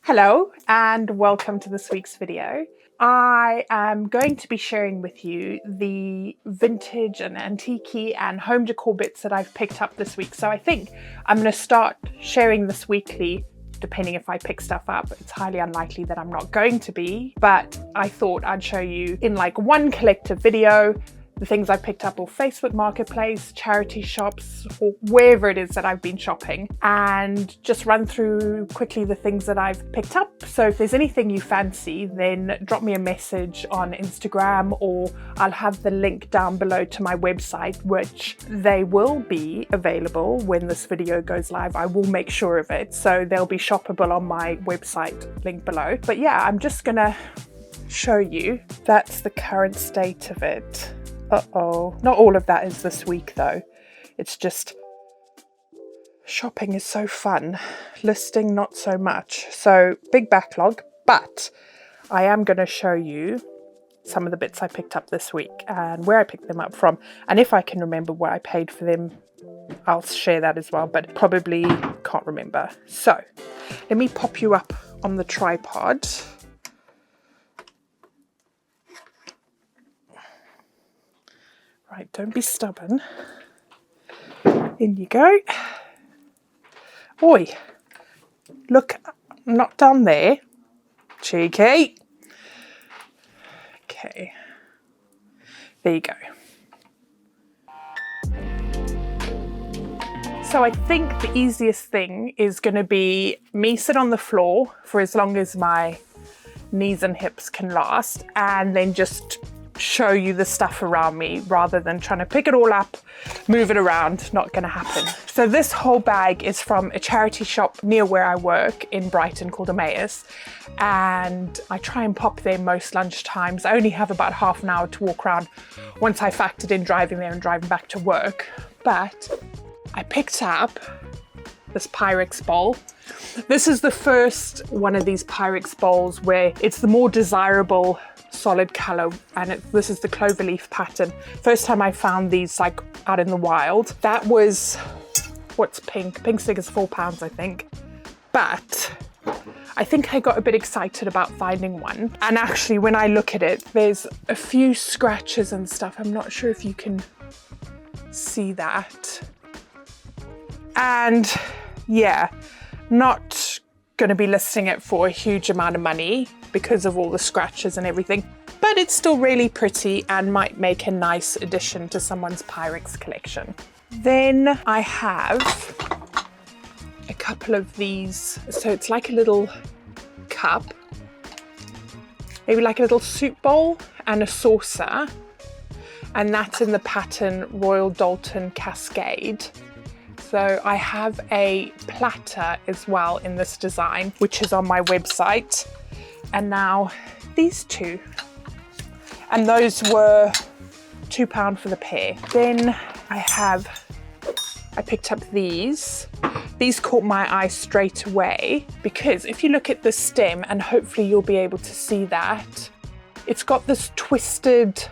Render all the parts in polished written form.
Hello and welcome to this week's video. I am going to be sharing with you the vintage and antique and home decor bits that I've picked up this week. So I think I'm going to start sharing this weekly, depending if I pick stuff up. It's highly unlikely that I'm not going to be, but I thought I'd show you in like one collective video the things I picked up off Facebook Marketplace, charity shops, or wherever it is that I've been shopping, and just run through quickly the things that I've picked up. So if there's anything you fancy, then drop me a message on Instagram, or I'll have the link down below to my website, which they will be available when this video goes live. I will make sure of it. So they'll be shoppable on my website, link below. But yeah, I'm just gonna show you. That's the current state of it. Uh-oh, not all of that is this week though. It's just, shopping is so fun, listing not so much. So big backlog, but I am going to show you some of the bits I picked up this week and where I picked them up from. And if I can remember what I paid for them, I'll share that as well, but probably can't remember. So let me pop you up on the tripod. Right, don't be stubborn. In you go. Oi, look, not down there. Cheeky. Okay, there you go. So I think the easiest thing is going to be me sit on the floor for as long as my knees and hips can last, and then just show you the stuff around me rather than trying to pick it all up, move it around. Not going to happen. So this whole bag is from a charity shop near where I work in Brighton called Emmaus, and I try and pop there most lunch times. I only have about half an hour to walk around once I factored in driving there and driving back to work. But I picked up this Pyrex bowl. This is the first one of these Pyrex bowls where it's the more desirable solid color, and this is the Cloverleaf pattern. First time I found these like out in the wild. That was, what's pink? Pink stick is £4, I think. But I think I got a bit excited about finding one. And actually when I look at it, there's a few scratches and stuff. I'm not sure if you can see that. And yeah, not going to be listing it for a huge amount of money because of all the scratches and everything, but it's still really pretty and might make a nice addition to someone's Pyrex collection. Then I have a couple of these. So it's like a little cup, maybe like a little soup bowl and a saucer, and that's in the pattern Royal Doulton Cascade. So I have a platter as well in this design, which is on my website. And now these two. And those were £2 for the pair. Then I picked up these. These caught my eye straight away because if you look at the stem, and hopefully you'll be able to see that, it's got this twisted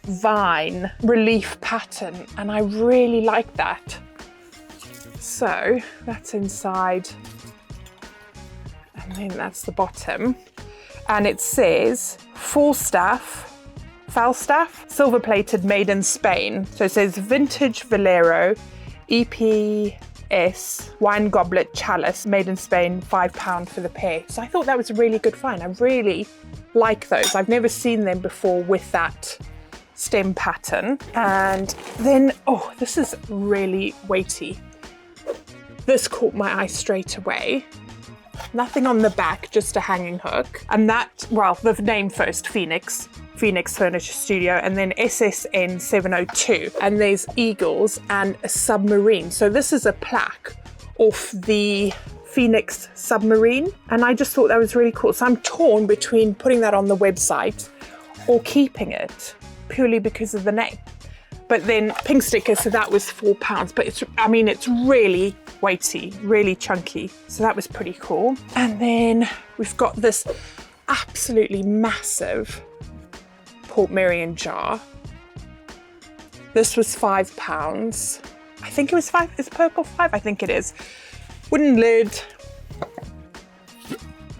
vine relief pattern, and I really like that. So that's inside, and then that's the bottom. And it says Falstaff, silver plated, made in Spain. So it says vintage Valero, EPS, wine goblet chalice, made in Spain, £5 for the pair. So I thought that was a really good find. I really like those. I've never seen them before with that stem pattern. And then, oh, this is really weighty. This caught my eye straight away. Nothing on the back, just a hanging hook. And that, well, the name first, Phoenix Furniture Studio, and then SSN 702. And there's eagles and a submarine. So this is a plaque off the Phoenix Submarine. And I just thought that was really cool. So I'm torn between putting that on the website or keeping it purely because of the name. But then pink sticker, so that was £4. But it's really weighty, really chunky. So that was pretty cool. And then we've got this absolutely massive Portmeirion jar. This was £5. I think it was £5. Is purple £5? I think it is. Wooden lid.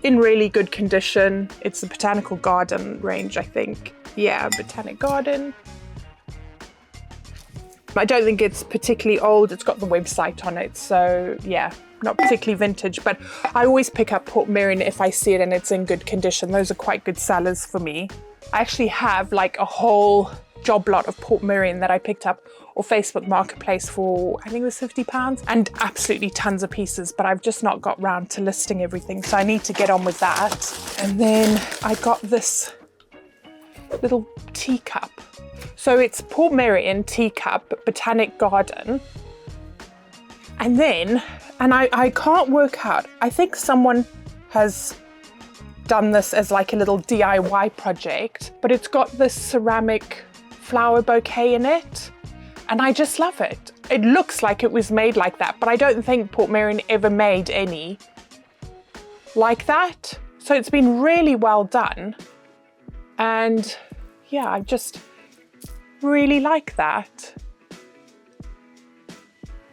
in really good condition. It's the Botanical Garden range, I think. Yeah, Botanic Garden. I don't think it's particularly old. It's got the website on it, so yeah, not particularly vintage, but I always pick up Portmeirion if I see it and it's in good condition. Those are quite good sellers for me. I actually have like a whole job lot of Portmeirion that I picked up or Facebook Marketplace for, I think it was £50, and absolutely tons of pieces, but I've just not got round to listing everything, so I need to get on with that. And then I got this little teacup. So it's Portmeirion Teacup, Botanic Garden. And then, and I can't work out, I think someone has done this as like a little DIY project, but it's got this ceramic flower bouquet in it. And I just love it. It looks like it was made like that, but I don't think Portmeirion ever made any like that. So it's been really well done. And yeah, I just really like that.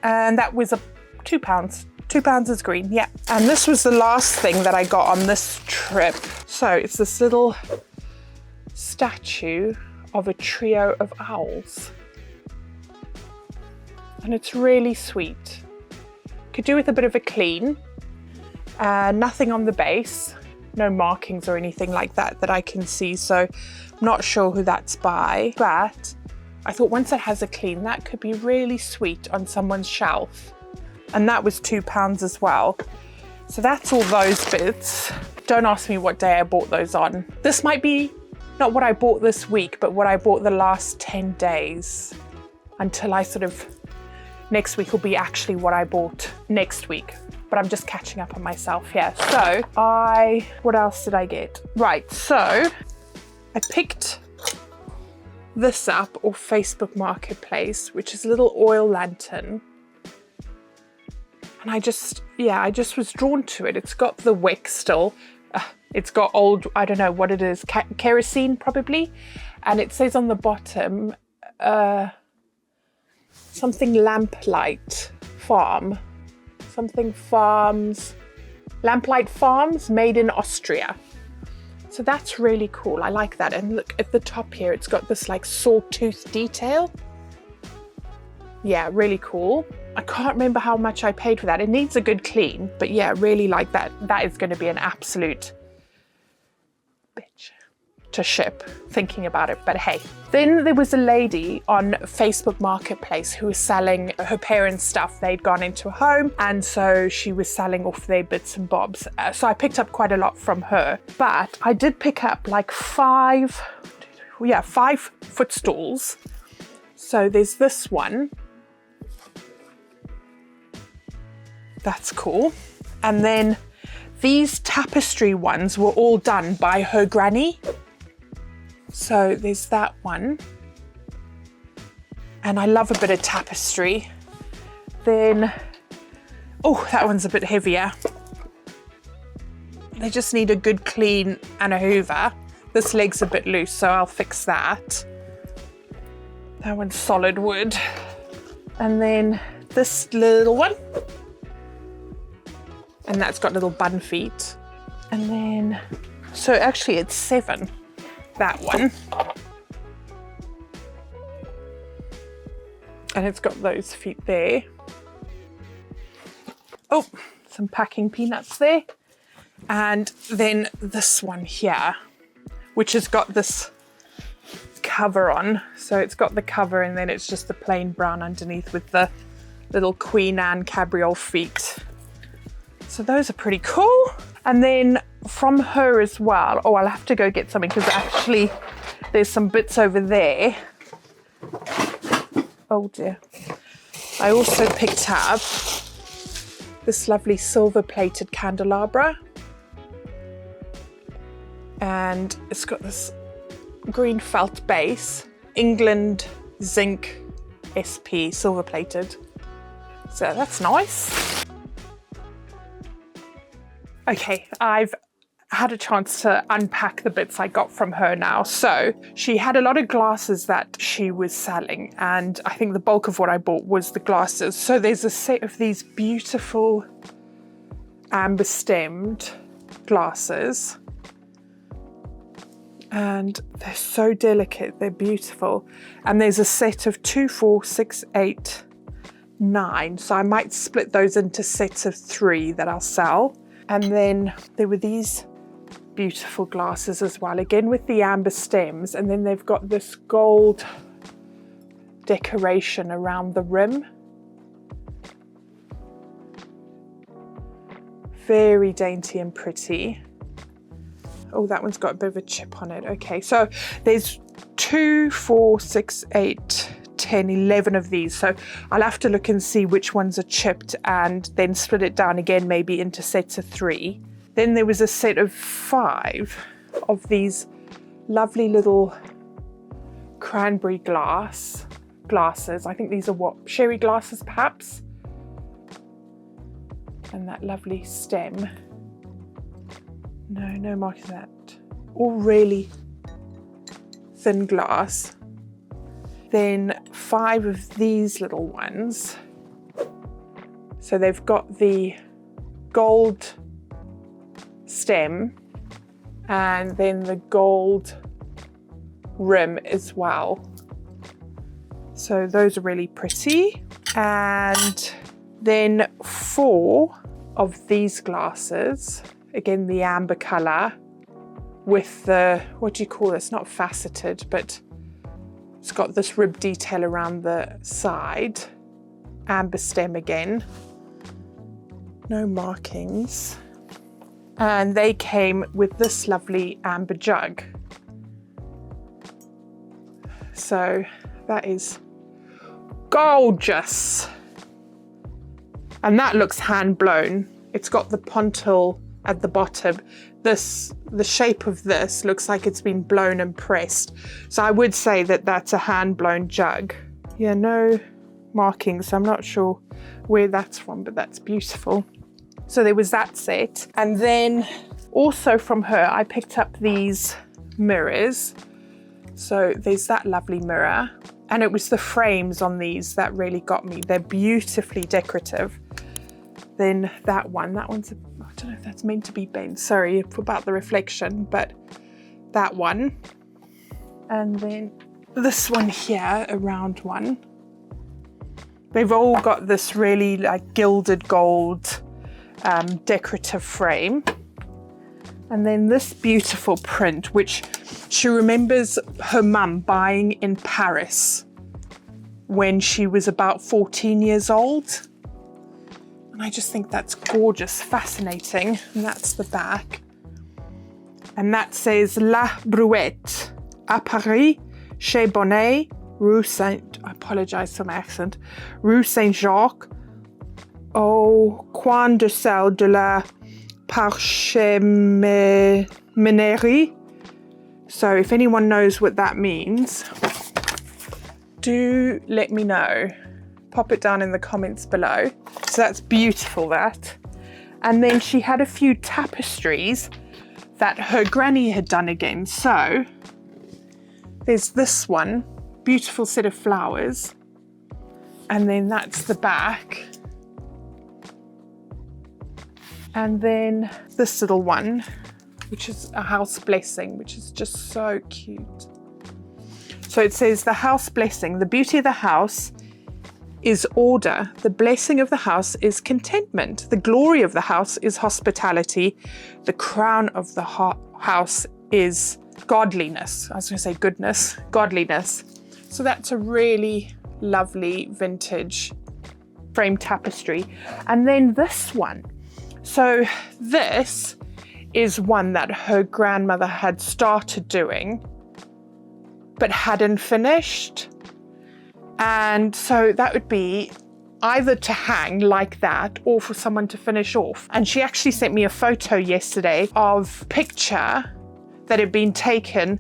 And that was £2. £2 is green, yeah. And this was the last thing that I got on this trip. So it's this little statue of a trio of owls. And it's really sweet. Could do with a bit of a clean. Nothing on the base, no markings or anything like that that I can see, so I'm not sure who that's by, but I thought once it has a clean, that could be really sweet on someone's shelf. And that was £2 as well. So that's all those bits. Don't ask me what day I bought those on. This might be not what I bought this week, but what I bought the last 10 days until I sort of, next week will be actually what I bought next week. But I'm just catching up on myself here. So what else did I get? Right, so I picked this up off Facebook Marketplace, which is a little oil lantern. And I just was drawn to it. It's got the wick still. It's got old, I don't know what it is, kerosene probably. And it says on the bottom, something Lamplight Farm. Something Farms, Lamplight Farms, made in Austria. So that's really cool. I like that. And look at the top here, it's got this like sawtooth detail. Yeah, really cool. I can't remember how much I paid for that. It needs a good clean, but yeah, really like that. That is going to be an absolute bitch to ship, thinking about it, but hey. Then there was a lady on Facebook Marketplace who was selling her parents' stuff. They'd gone into a home, and so she was selling off their bits and bobs. So I picked up quite a lot from her, but I did pick up like five footstools. So there's this one. That's cool. And then these tapestry ones were all done by her granny. So there's that one. And I love a bit of tapestry. Then, oh, that one's a bit heavier. They just need a good clean and a hoover. This leg's a bit loose, so I'll fix that. That one's solid wood. And then this little one. And that's got little bun feet. And then, so actually it's 7, that one. And it's got those feet there. Oh, some packing peanuts there. And then this one here, which has got this cover on. So it's got the cover and then it's just the plain brown underneath with the little Queen Anne cabriole feet. So those are pretty cool. And then from her as well, oh, I'll have to go get something because actually there's some bits over there. Oh dear. I also picked up this lovely silver plated candelabra. And it's got this green felt base, England zinc SP, silver plated. So that's nice. Okay, I've had a chance to unpack the bits I got from her now. So she had a lot of glasses that she was selling, and I think the bulk of what I bought was the glasses. So there's a set of these beautiful amber stemmed glasses. And they're so delicate, they're beautiful. And there's a set of 2, 4, 6, 8, 9. So I might split those into sets of 3 that I'll sell. And then there were these beautiful glasses as well, again with the amber stems, and then they've got this gold decoration around the rim. Very dainty and pretty. Oh, that one's got a bit of a chip on it. Okay, so there's 2, 4, 6, 8, 10, 11 of these. So I'll have to look and see which ones are chipped and then split it down again, maybe into sets of 3. Then there was a set of 5 of these lovely little cranberry glasses. I think these are what, sherry glasses perhaps? And that lovely stem. No marking that. All really thin glass. Then 5 of these little ones. So they've got the gold stem and then the gold rim as well. So those are really pretty. And then 4 of these glasses, again the amber color with the, what do you call this, not faceted, but it's got this rib detail around the side. Amber stem again, no markings. And they came with this lovely amber jug. So that is gorgeous. And that looks hand blown. It's got the pontil at the bottom. The shape of this looks like it's been blown and pressed. So I would say that that's a hand blown jug. Yeah, no markings. I'm not sure where that's from, but that's beautiful. So there was that set. And then also from her, I picked up these mirrors. So there's that lovely mirror. And it was the frames on these that really got me. They're beautifully decorative. Then that one's, I don't know if that's meant to be bent. Sorry about the reflection, but that one. And then this one here, a round one. They've all got this really like gilded gold decorative frame. And then this beautiful print, which she remembers her mum buying in Paris when she was about 14 years old. And I just think that's gorgeous, fascinating. And that's the back. And that says La Brouette à Paris, chez Bonnet, Rue Saint, I apologize for my accent, Rue Saint-Jacques, au coin de celle de la Parcheminerie. So if anyone knows what that means, do let me know. Pop it down in the comments below. So that's beautiful, that. And then she had a few tapestries that her granny had done again. So there's this one, beautiful set of flowers. And then that's the back. And then this little one, which is a house blessing, which is just so cute. So it says the house blessing, the beauty of the house is order. The blessing of the house is contentment. The glory of the house is hospitality. The crown of the house is godliness. I was going to say goodness, godliness. So that's a really lovely vintage frame tapestry. And then this one. So this is one that her grandmother had started doing, but hadn't finished. And so that would be either to hang like that or for someone to finish off. And she actually sent me a photo yesterday of a picture that had been taken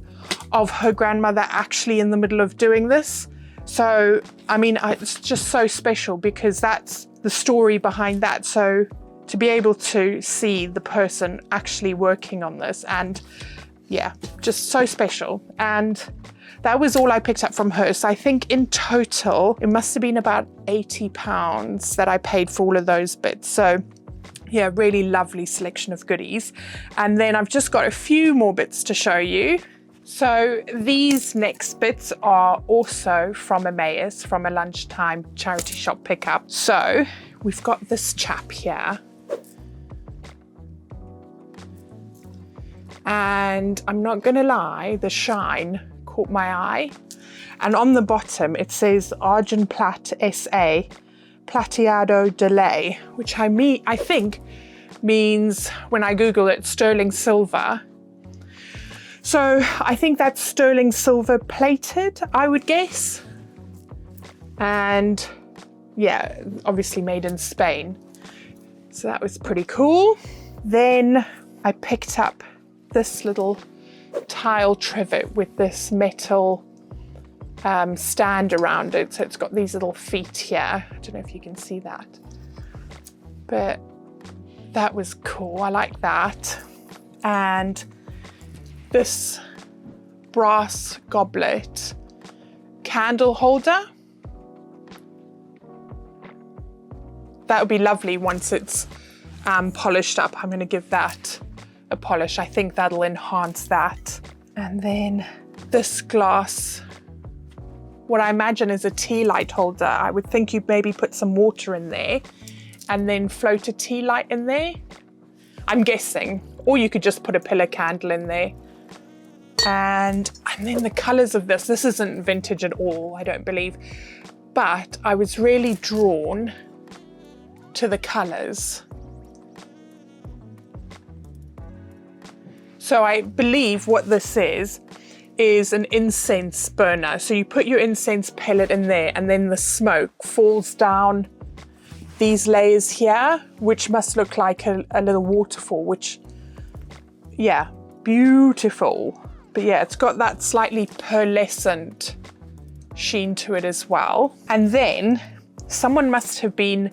of her grandmother actually in the middle of doing this. So, I mean, it's just so special because that's the story behind that. So to be able to see the person actually working on this, and yeah, just so special. And that was all I picked up from her. So I think in total, it must have been about £80 that I paid for all of those bits. So Yeah, really lovely selection of goodies. And then I've just got a few more bits to show you. So these next bits are also from Emmaus, from a lunchtime charity shop pickup. So we've got this chap here. And I'm not gonna lie, the shine caught my eye. And on the bottom, it says Argent Platte SA, Plateado de lei, which I think means, when I Google it, sterling silver. So I think that's sterling silver plated, I would guess. And yeah, obviously made in Spain. So that was pretty cool. Then I picked up this little tile trivet with this metal stand around it. So it's got these little feet here. I don't know if you can see that, but that was cool. I like that. And this brass goblet candle holder. That would be lovely once it's polished up. I'm going to give that a polish. I think that'll enhance that. And then this glass, what I imagine is a tea light holder. I would think you'd maybe put some water in there and then float a tea light in there. I'm guessing. Or you could just put a pillar candle in there. And then the colours of this isn't vintage at all, I don't believe. But I was really drawn to the colours. So I believe what this is an incense burner. So you put your incense pellet in there and then the smoke falls down these layers here, which must look like a little waterfall, which, yeah, beautiful. But yeah, it's got that slightly pearlescent sheen to it as well. And then someone must have been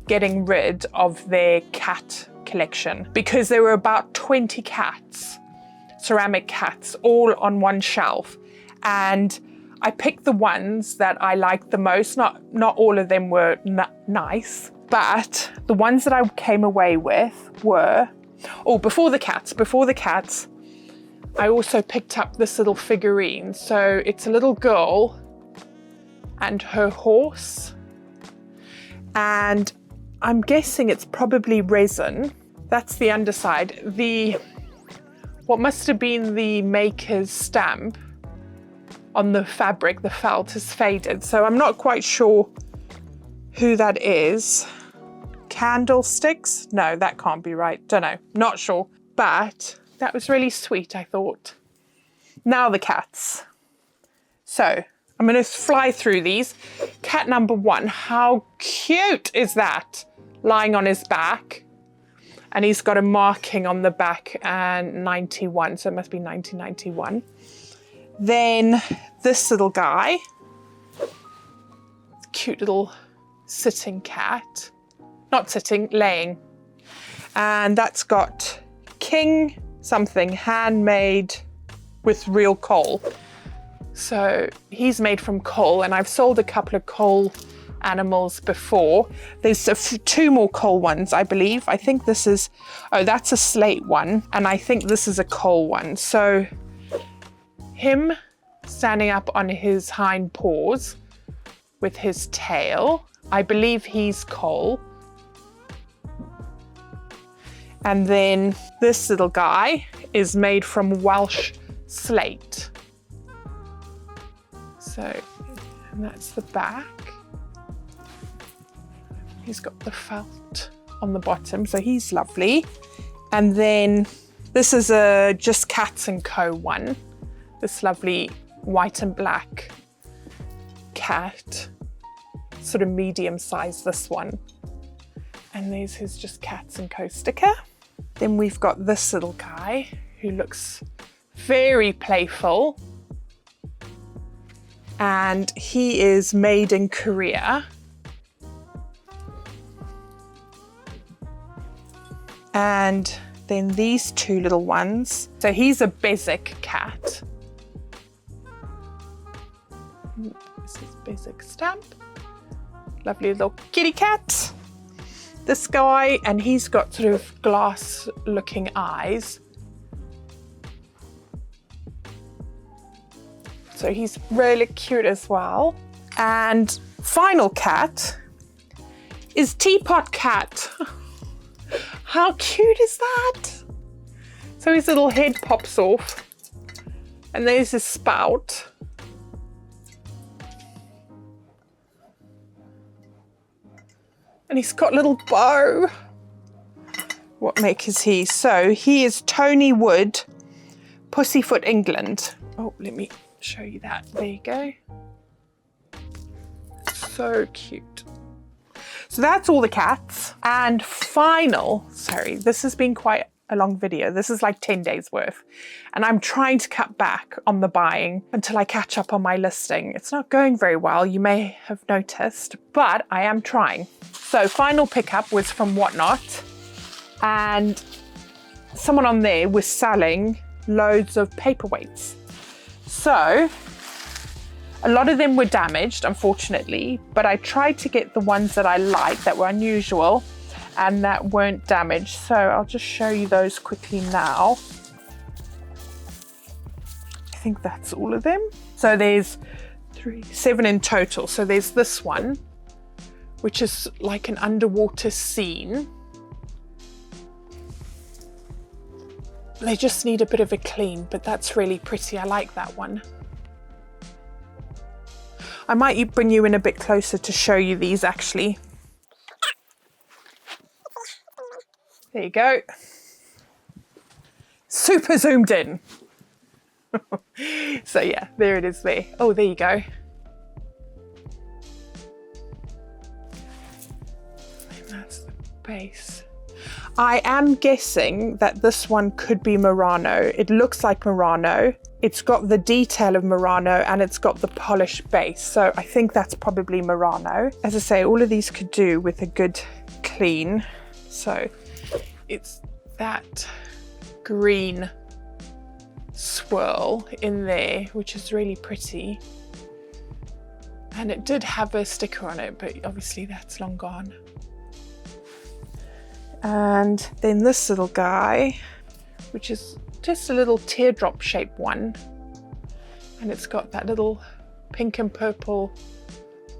getting rid of their cat collection because there were about 20 cats, ceramic cats, all on one shelf. And I picked the ones that I liked the most. Not all of them were nice, but the ones that I came away with were, before the cats, I also picked up this little figurine. So it's a little girl and her horse. And I'm guessing it's probably resin. That's the underside. What must have been the maker's stamp on the fabric, the felt, has faded. So I'm not quite sure who that is. Candlesticks? No, that can't be right. Don't know, not sure. But that was really sweet, I thought. Now the cats. So I'm gonna fly through these. Cat number 1, how cute is that? Lying on his back. And he's got a marking on the back and 91, so it must be 1991. Then this little guy, cute little sitting cat. Not sitting, laying. And that's got King something, handmade with real coal. So he's made from coal, and I've sold a couple of coal animals before. There's 2 more coal ones, I believe. I think this is, that's a slate one, and I think this is a coal one. So him standing up on his hind paws with his tail, I believe he's coal. And then this little guy is made from Welsh slate. So, and that's the back. He's got the felt on the bottom, so he's lovely. And then this is a Just Cats & Co. one. This lovely white and black cat, sort of medium size, this one. And there's his Just Cats & Co. sticker. Then we've got this little guy who looks very playful. And he is made in Korea. And then these 2 little ones. So he's a Bezic cat. This is Bezic stamp. Lovely little kitty cat. this guy, and he's got sort of glass looking eyes. So he's really cute as well. And final cat is Teapot Cat. How cute is that? So his little head pops off and there's his spout. And he's got a little bow. What make is he? So he is Tony Wood, Pussyfoot, England. Oh, let me show you that. There you go. So cute. So that's all the cats. And sorry, this has been quite a long video. This is like 10 days worth. And I'm trying to cut back on the buying until I catch up on my listing. It's not going very well, you may have noticed, but I am trying. So final pickup was from Whatnot, and someone on there was selling loads of paperweights. So a lot of them were damaged, unfortunately, but I tried to get the ones that I liked, that were unusual and that weren't damaged. So I'll just show you those quickly now. I think that's all of them. So there's 7 in total. So there's this one, which is like an underwater scene. They just need a bit of a clean, but that's really pretty. I like that one. I might bring you in a bit closer to show you these actually. There you go. Super zoomed in. So yeah, there it is there. Oh, there you go. And that's the base. I am guessing that this one could be Murano. It looks like Murano. It's got the detail of Murano and it's got the polished base. So I think that's probably Murano. As I say, all of these could do with a good clean. So it's that green swirl in there, which is really pretty. And it did have a sticker on it, but obviously that's long gone. And then this little guy, which is just a little teardrop shaped one. And it's got that little pink and purple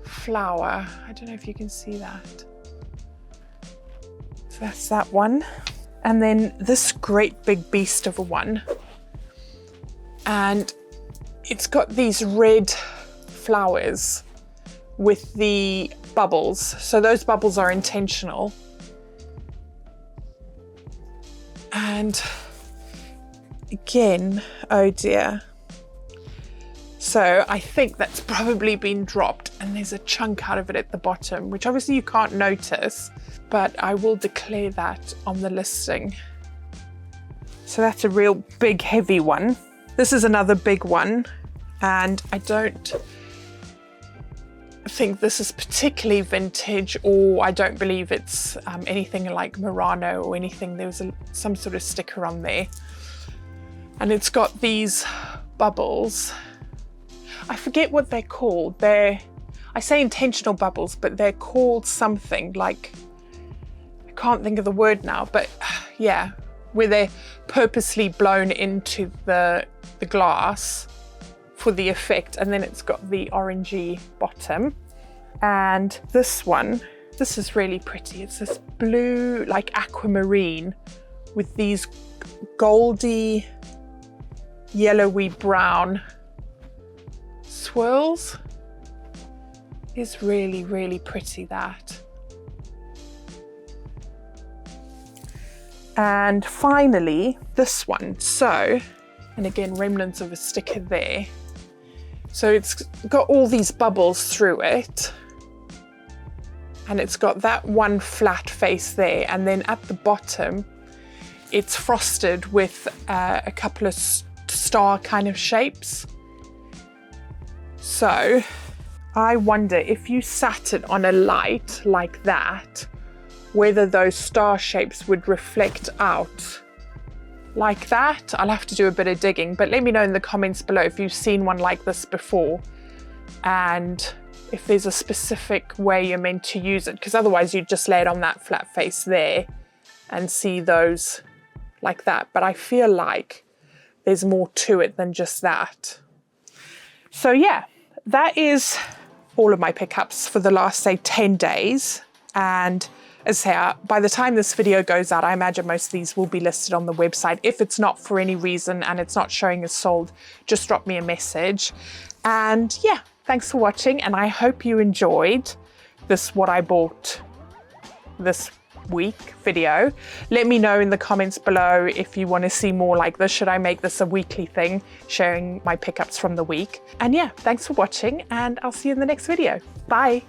flower. I don't know if you can see that. So that's that one. And then this great big beast of a one. And it's got these red flowers with the bubbles. So those bubbles are intentional. And again, oh dear. So I think that's probably been dropped and there's a chunk out of it at the bottom, which obviously you can't notice, but I will declare that on the listing. So that's a real big, heavy one. This is another big one, and I don't think this is particularly vintage, or I don't believe it's anything like Murano or anything. There was some sort of sticker on there. And it's got these bubbles. I forget what they're called. I say intentional bubbles, but they're called something like, I can't think of the word now, but yeah, where they're purposely blown into the glass for the effect. And then it's got the orangey bottom. And this one, this is really pretty. It's this blue, like aquamarine with these goldy, yellowy brown swirls. Is really, really pretty, that. And finally, this one. So, and again, remnants of a sticker there. So it's got all these bubbles through it. And it's got that one flat face there. And then at the bottom, it's frosted with a couple of star kind of shapes. So I wonder if you sat it on a light like that, whether those star shapes would reflect out like that. I'll have to do a bit of digging, but let me know in the comments below if you've seen one like this before and if there's a specific way you're meant to use it, because otherwise you'd just lay it on that flat face there and see those like that. But I feel like there's more to it than just that. So yeah, that is all of my pickups for the last, say, 10 days. And as I say, by the time this video goes out, I imagine most of these will be listed on the website. If it's not for any reason and it's not showing as sold, just drop me a message. And yeah, thanks for watching, and I hope you enjoyed this what I bought this week video. Let me know in the comments below if you want to see more like this. Should I make this a weekly thing, sharing my pickups from the week? And yeah, thanks for watching, and I'll see you in the next video. Bye.